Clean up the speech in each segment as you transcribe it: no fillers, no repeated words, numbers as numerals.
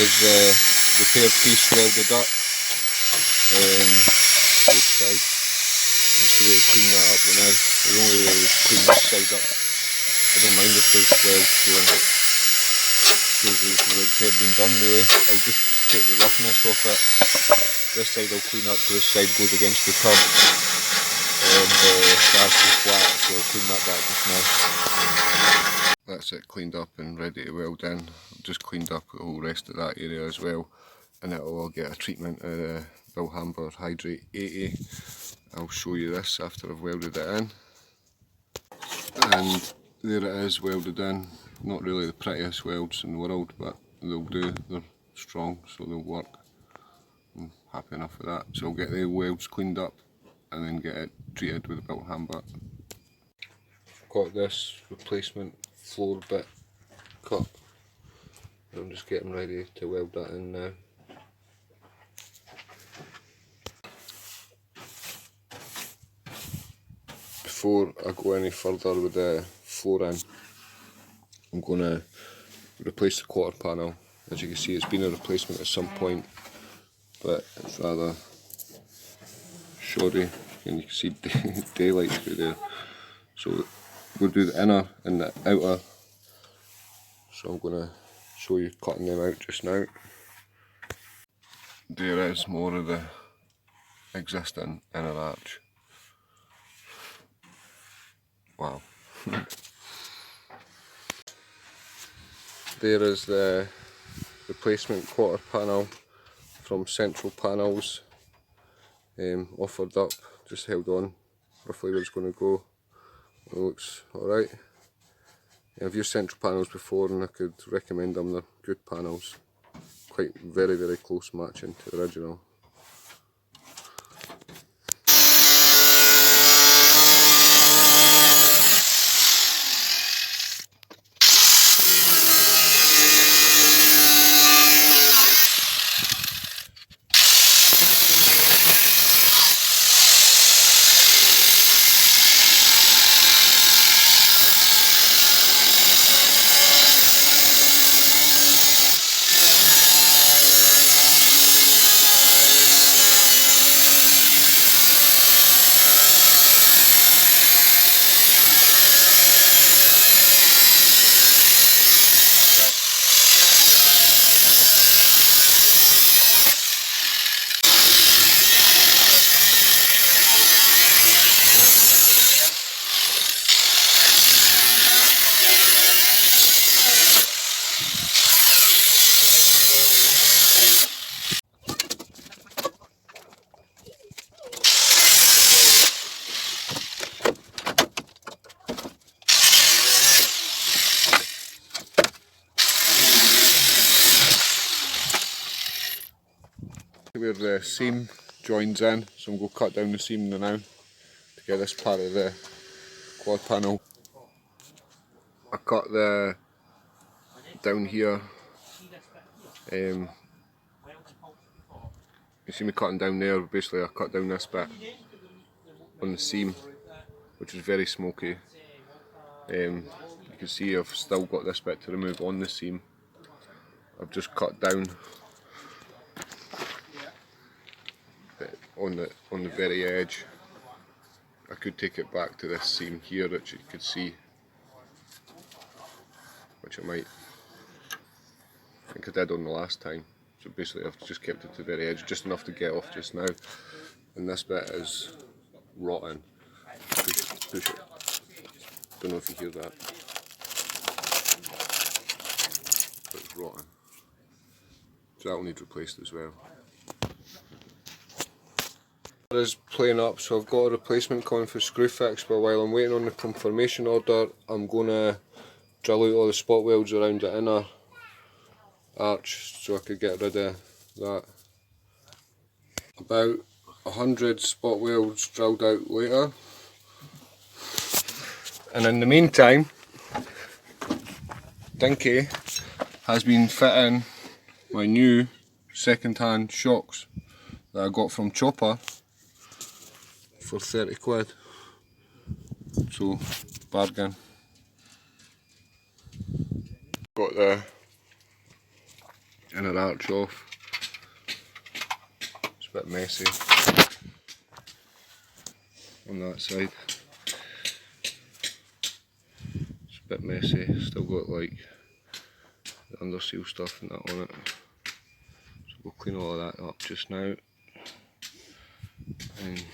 is the repair piece welded up, both sides. I'm just going to clean that up right now. I've only really cleaned this side up. I don't mind if there's welds, so shows the repair being done really. I'll just take the roughness off it. This side I'll clean up because this side goes against the curb. And that's just flat, so I'll clean that back just now. That's it cleaned up and ready to weld in. I've just cleaned up the whole rest of that area as well, and it'll all get a treatment of the Volkswagen Hydrate 80. I'll show you this after I've welded it in. And there it is, welded in. Not really the prettiest welds in the world, but they'll do. They're strong, so they'll work. I'm happy enough with that. So I'll get the welds cleaned up and then get it treated with a built handbut. Got this replacement floor bit cut. I'm just getting ready to weld that in now. Before I go any further with the flooring, I'm going to replace the quarter panel. As you can see, it's been a replacement at some point, but it's rather shoddy, and you can see daylight through there. So we'll do the inner and the outer. So I'm going to show you cutting them out just now. There is more of the existing inner arch. Wow. There is the replacement quarter panel from Central Panels, offered up, just held on, roughly where it's going to go. It looks alright. I've used Central Panels before and I could recommend them, they're good panels. Quite very close matching to the original. Where the seam joins in, so I'm going to cut down the seam now to get this part of the quad panel. I cut the down here, you see me cutting down there, basically I cut down this bit on the seam, which is very smoky. You can see I've still got this bit to remove on the seam. I've just cut down on the very edge. I could take it back to this seam here that you could see, which I might. I think I did on the last time. So basically I've just kept it to the very edge, just enough to get off just now. And this bit is rotten. Push it. Don't know if you hear that. But it's rotten. So that will need replaced as well. Is playing up, so I've got a replacement coming for screw fix, but while I'm waiting on the confirmation order, I'm going to drill out all the spot welds around the inner arch so I could get rid of that. About 100 spot welds drilled out later, and in the meantime Dinky has been fitting my new second hand shocks that I got from Chopper for 30 quid, so bargain. Got the inner arch off. It's a bit messy on that side. It's a bit messy, still got like the underseal stuff and that on it. So we'll clean all of that up just now. And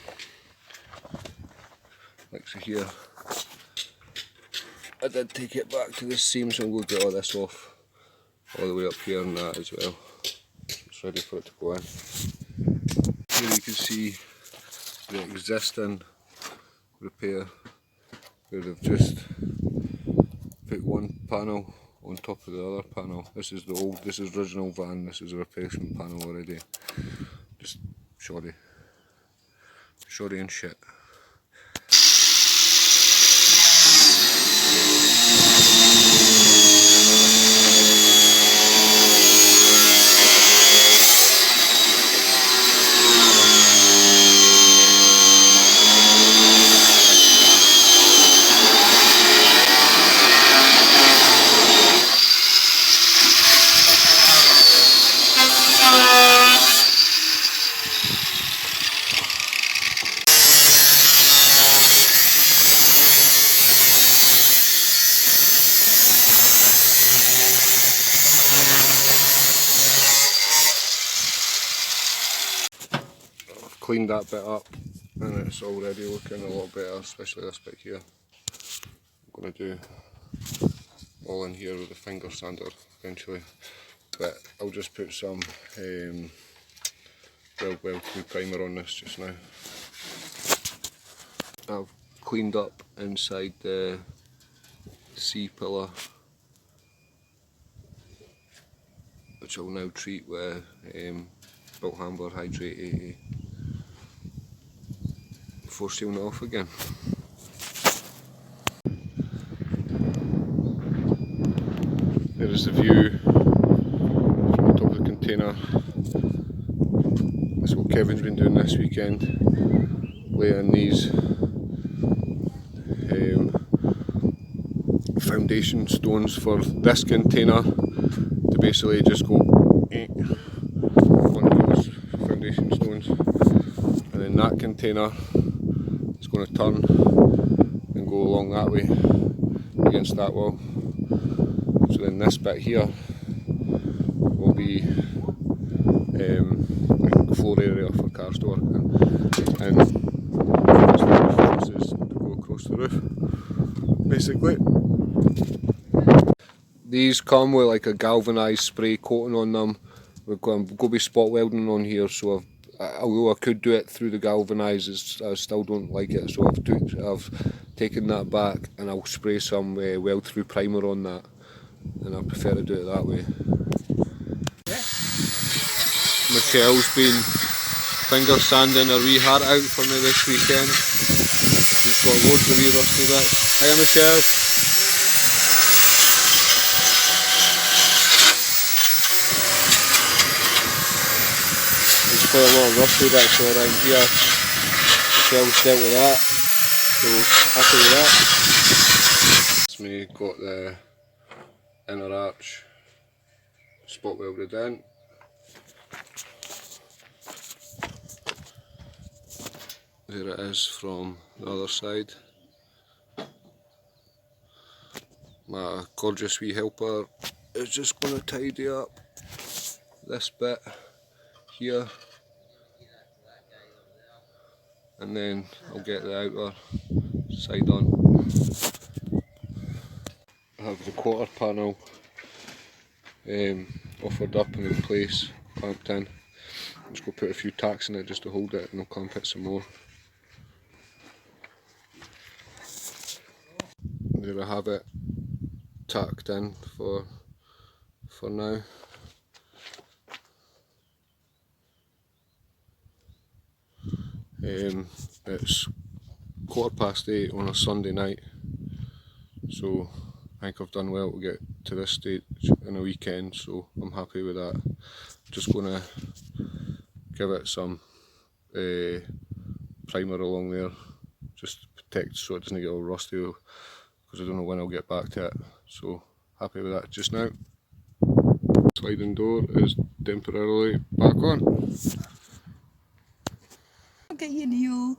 like so here, I did take it back to the seam, so we'll get all this off all the way up here and that as well. It's ready for it to go in. Here you can see the existing repair where they've just put one panel on top of the other panel. This is the old, this is original van, this is a replacement panel already. Just shoddy and shit. Cleaned that bit up and it's already looking a lot better, especially this bit here. I'm going to do all in here with a finger sander eventually, but I'll just put some weld through primer on this just now. I've cleaned up inside the C-pillar, which I'll now treat with Built Hamber Hydrate 80 before sealing it off again. There is the view from the top of the container. That's what Kevin's been doing this weekend, laying these foundation stones for this container to basically just go on those foundation stones, and then that container is going to turn and go along that way against that wall. So then this bit here will be like floor area for cars to work in, and this is to go across the roof basically. These come with like a galvanised spray coating on them. We're going to be spot welding on here, so although I could do it through the galvanised, I still don't like it, so I've taken that back and I'll spray some weld through primer on that, and I prefer to do it that way. Michelle's been finger sanding her wee heart out for me this weekend. She's got loads of wee rusty bits. Hiya Michelle! There's quite a lot of rusty bits around here. Michelle's dealt with that, so happy with that. It's me got the inner arch spot welded in. There it is from the other side. My gorgeous wee helper is just going to tidy up this bit here, and then I'll get the outer side on. I have the quarter panel offered up and in place, clamped in. I'm just going to put a few tacks in it just to hold it, and I'll clamp it some more. There I have it tacked in for now. It's 8:15 on a Sunday night, so I think I've done well to get to this stage in a weekend, so I'm happy with that. Just going to give it some primer along there, just to protect so it doesn't get all rusty, because I don't know when I'll get back to it, so happy with that just now. sliding door is temporarily back on. Look at you, Neil.